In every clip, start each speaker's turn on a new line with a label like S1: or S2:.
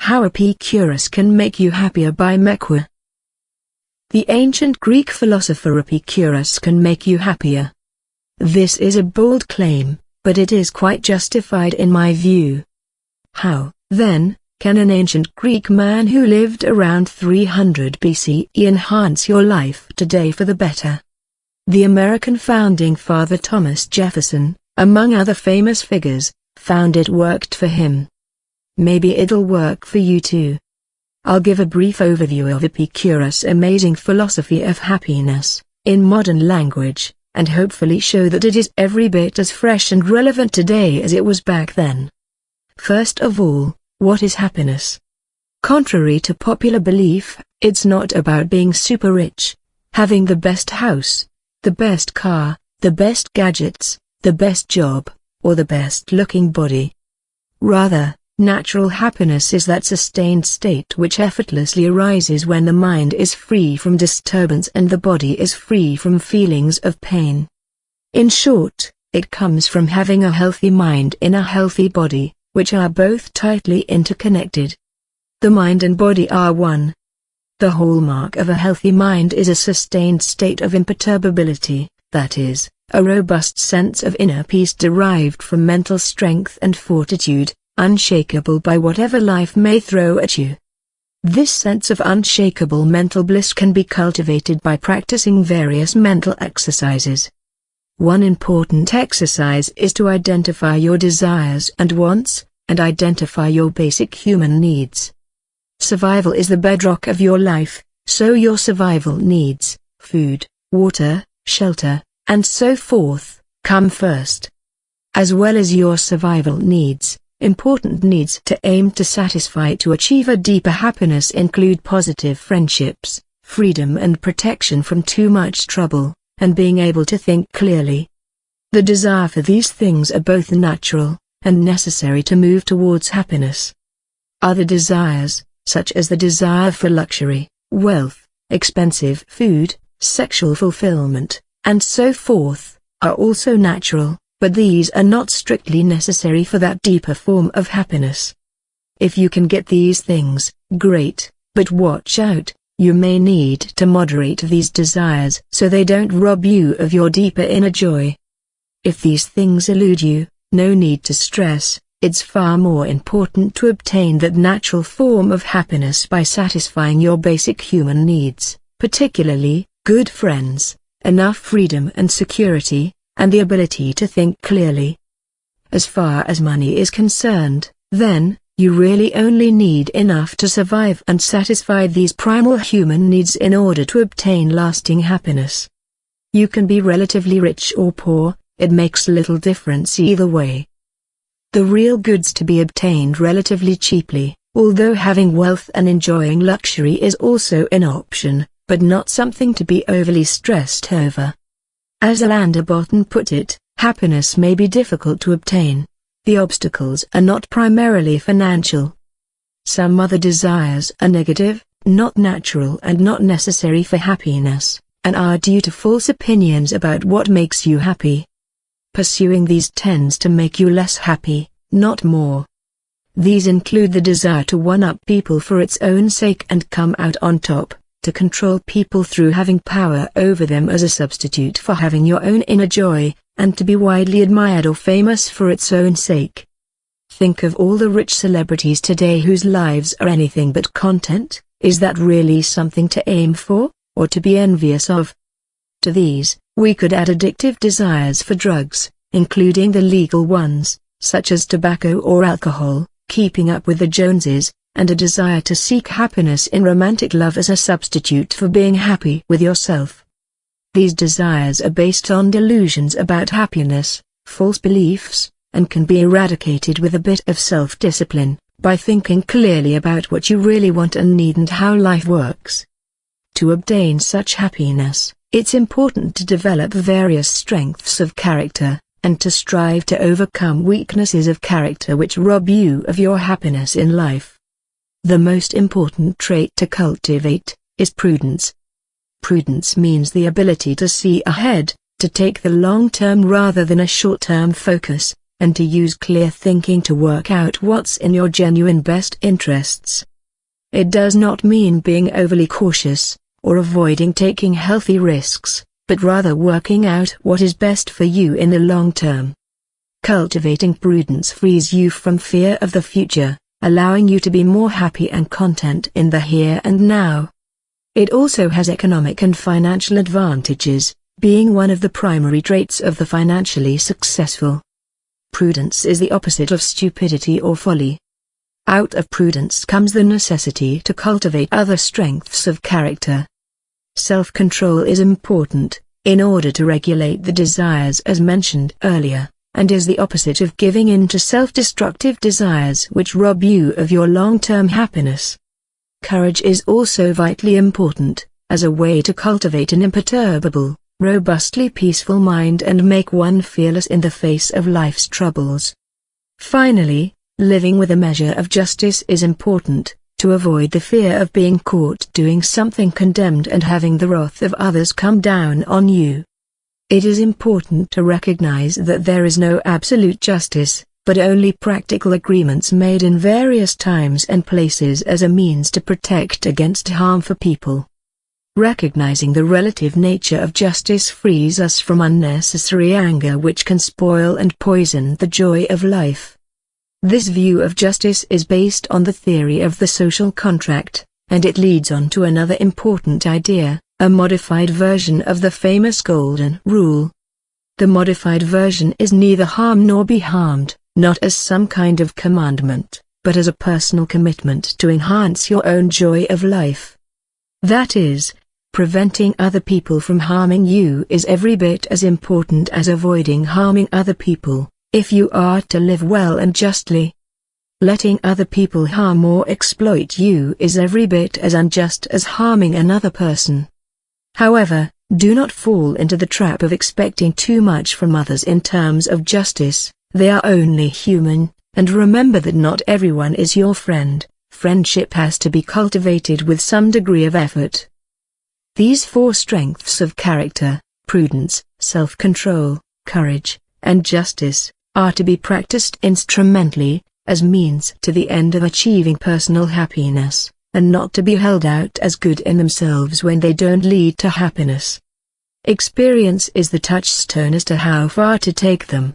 S1: How Epicurus Can Make You Happier by Mekwa. The ancient Greek philosopher Epicurus can make you happier. This is a bold claim, but it is quite justified in my view. How, then, can an ancient Greek man who lived around 300 BCE enhance your life today for the better? The American founding father Thomas Jefferson, among other famous figures, found it worked for him. Maybe it'll work for you too. I'll give a brief overview of Epicurus' amazing philosophy of happiness, in modern language, and hopefully show that it is every bit as fresh and relevant today as it was back then. First of all, what is happiness? Contrary to popular belief, it's not about being super rich, having the best house, the best car, the best gadgets, the best job, or the best looking body. Rather, natural happiness is that sustained state which effortlessly arises when the mind is free from disturbance and the body is free from feelings of pain. In short, it comes from having a healthy mind in a healthy body, which are both tightly interconnected. The mind and body are one. The hallmark of a healthy mind is a sustained state of imperturbability, that is, a robust sense of inner peace derived from mental strength and fortitude, unshakable by whatever life may throw at you. This sense of unshakable mental bliss can be cultivated by practicing various mental exercises. One important exercise is to identify your desires and wants, and identify your basic human needs. Survival is the bedrock of your life, so your survival needs, food, water, shelter, and so forth, come first. As well as your survival needs, important needs to aim to satisfy to achieve a deeper happiness include positive friendships, freedom and protection from too much trouble, and being able to think clearly. The desire for these things are both natural and necessary to move towards happiness. Other desires, such as the desire for luxury, wealth, expensive food, sexual fulfillment, and so forth, are also natural, but these are not strictly necessary for that deeper form of happiness. If you can get these things, great, but watch out, you may need to moderate these desires so they don't rob you of your deeper inner joy. If these things elude you, no need to stress, it's far more important to obtain that natural form of happiness by satisfying your basic human needs, particularly, good friends, enough freedom and security, and the ability to think clearly. As far as money is concerned, then, you really only need enough to survive and satisfy these primal human needs in order to obtain lasting happiness. You can be relatively rich or poor, it makes little difference either way. The real goods to be obtained relatively cheaply, although having wealth and enjoying luxury is also an option, but not something to be overly stressed over. As Alander Botten put it, happiness may be difficult to obtain. The obstacles are not primarily financial. Some other desires are negative, not natural and not necessary for happiness, and are due to false opinions about what makes you happy. Pursuing these tends to make you less happy, not more. These include the desire to one-up people for its own sake and come out on top, to control people through having power over them as a substitute for having your own inner joy, and to be widely admired or famous for its own sake. Think of all the rich celebrities today whose lives are anything but content. Is that really something to aim for, or to be envious of? To these, we could add addictive desires for drugs, including the legal ones, such as tobacco or alcohol, keeping up with the Joneses, and a desire to seek happiness in romantic love as a substitute for being happy with yourself. These desires are based on delusions about happiness, false beliefs, and can be eradicated with a bit of self-discipline, by thinking clearly about what you really want and need and how life works. To obtain such happiness, it's important to develop various strengths of character, and to strive to overcome weaknesses of character which rob you of your happiness in life. The most important trait to cultivate is prudence. Prudence means the ability to see ahead, to take the long term rather than a short term focus, and to use clear thinking to work out what's in your genuine best interests. It does not mean being overly cautious, or avoiding taking healthy risks, but rather working out what is best for you in the long term. Cultivating prudence frees you from fear of the future, allowing you to be more happy and content in the here and now. It also has economic and financial advantages, being one of the primary traits of the financially successful. Prudence is the opposite of stupidity or folly. Out of prudence comes the necessity to cultivate other strengths of character. Self-control is important, in order to regulate the desires as mentioned earlier, and is the opposite of giving in to self-destructive desires which rob you of your long-term happiness. Courage is also vitally important, as a way to cultivate an imperturbable, robustly peaceful mind and make one fearless in the face of life's troubles. Finally, living with a measure of justice is important, to avoid the fear of being caught doing something condemned and having the wrath of others come down on you. It is important to recognize that there is no absolute justice, but only practical agreements made in various times and places as a means to protect against harm for people. Recognizing the relative nature of justice frees us from unnecessary anger which can spoil and poison the joy of life. This view of justice is based on the theory of the social contract, and it leads on to another important idea, a modified version of the famous Golden Rule. The modified version is neither harm nor be harmed, not as some kind of commandment, but as a personal commitment to enhance your own joy of life. That is, preventing other people from harming you is every bit as important as avoiding harming other people, if you are to live well and justly. Letting other people harm or exploit you is every bit as unjust as harming another person. However, do not fall into the trap of expecting too much from others in terms of justice. They are only human, and remember that not everyone is your friend. Friendship has to be cultivated with some degree of effort. These four strengths of character, prudence, self-control, courage, and justice, are to be practiced instrumentally, as means to the end of achieving personal happiness, and not to be held out as good in themselves when they don't lead to happiness. Experience is the touchstone as to how far to take them.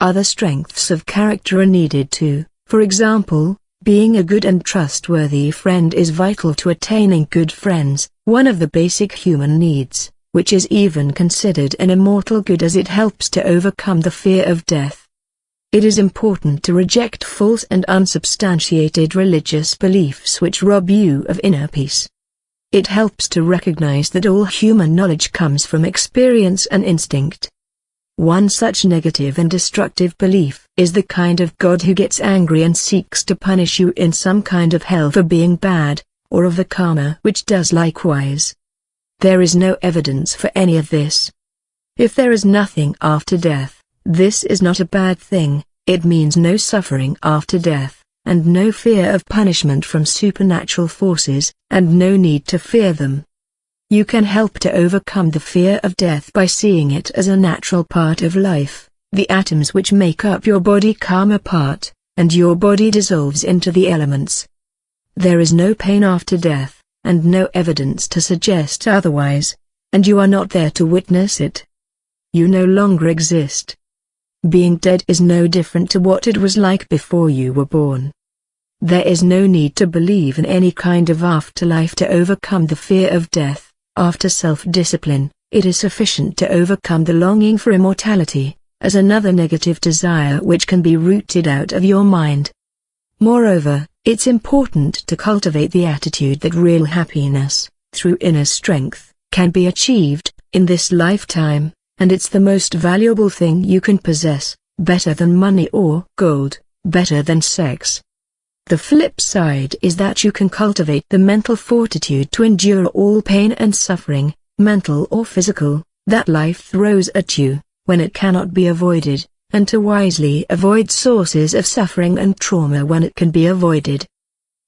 S1: Other strengths of character are needed too. For example, being a good and trustworthy friend is vital to attaining good friends, one of the basic human needs, which is even considered an immortal good as it helps to overcome the fear of death. It is important to reject false and unsubstantiated religious beliefs which rob you of inner peace. It helps to recognize that all human knowledge comes from experience and instinct. One such negative and destructive belief is the kind of God who gets angry and seeks to punish you in some kind of hell for being bad, or of the karma which does likewise. There is no evidence for any of this. If there is nothing after death, this is not a bad thing. It means no suffering after death, and no fear of punishment from supernatural forces, and no need to fear them. You can help to overcome the fear of death by seeing it as a natural part of life. The atoms which make up your body come apart, and your body dissolves into the elements. There is no pain after death, and no evidence to suggest otherwise, and you are not there to witness it. You no longer exist. Being dead is no different to what it was like before you were born. There is no need to believe in any kind of afterlife to overcome the fear of death. After self-discipline, it is sufficient to overcome the longing for immortality, as another negative desire which can be rooted out of your mind. Moreover, it's important to cultivate the attitude that real happiness, through inner strength, can be achieved, in this lifetime, and it's the most valuable thing you can possess, better than money or gold, better than sex. The flip side is that you can cultivate the mental fortitude to endure all pain and suffering, mental or physical, that life throws at you, when it cannot be avoided, and to wisely avoid sources of suffering and trauma when it can be avoided.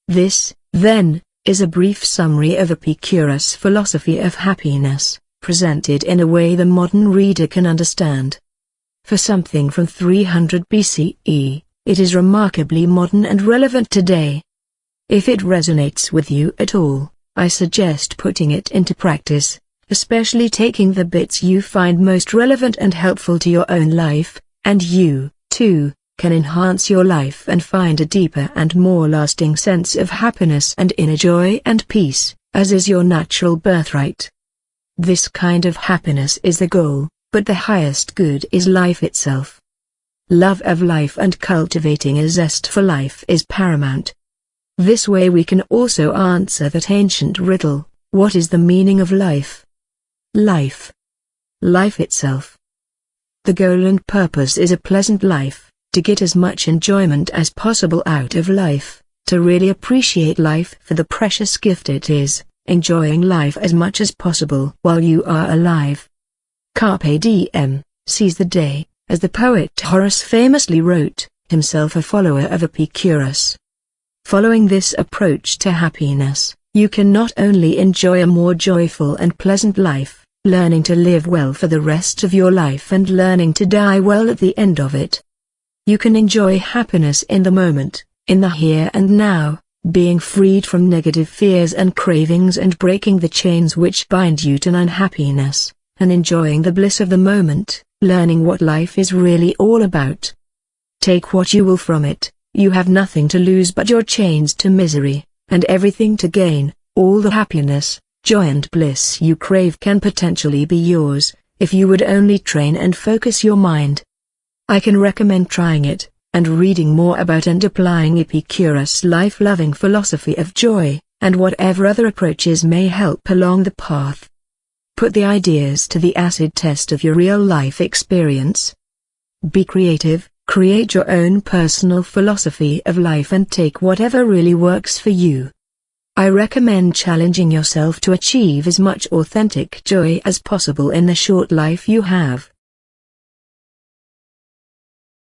S1: This, then, is a brief summary of Epicurus' philosophy of happiness, presented in a way the modern reader can understand. For something from 300 BCE, it is remarkably modern and relevant today. If it resonates with you at all, I suggest putting it into practice, especially taking the bits you find most relevant and helpful to your own life, and you, too, can enhance your life and find a deeper and more lasting sense of happiness and inner joy and peace, as is your natural birthright. This kind of happiness is the goal, but the highest good is life itself. Love of life and cultivating a zest for life is paramount. This way we can also answer that ancient riddle, what is the meaning of life? Life. Life itself. The goal and purpose is a pleasant life, to get as much enjoyment as possible out of life, to really appreciate life for the precious gift it is, enjoying life as much as possible while you are alive. Carpe diem, seize the day, as the poet Horace famously wrote, himself a follower of Epicurus. Following this approach to happiness, you can not only enjoy a more joyful and pleasant life, learning to live well for the rest of your life and learning to die well at the end of it. You can enjoy happiness in the moment, in the here and now, being freed from negative fears and cravings and breaking the chains which bind you to unhappiness, and enjoying the bliss of the moment, learning what life is really all about. Take what you will from it, you have nothing to lose but your chains to misery, and everything to gain. All the happiness, joy and bliss you crave can potentially be yours, if you would only train and focus your mind. I can recommend trying it, and reading more about and applying Epicurus' life-loving philosophy of joy, and whatever other approaches may help along the path. Put the ideas to the acid test of your real-life experience. Be creative, create your own personal philosophy of life and take whatever really works for you. I recommend challenging yourself to achieve as much authentic joy as possible in the short life you have.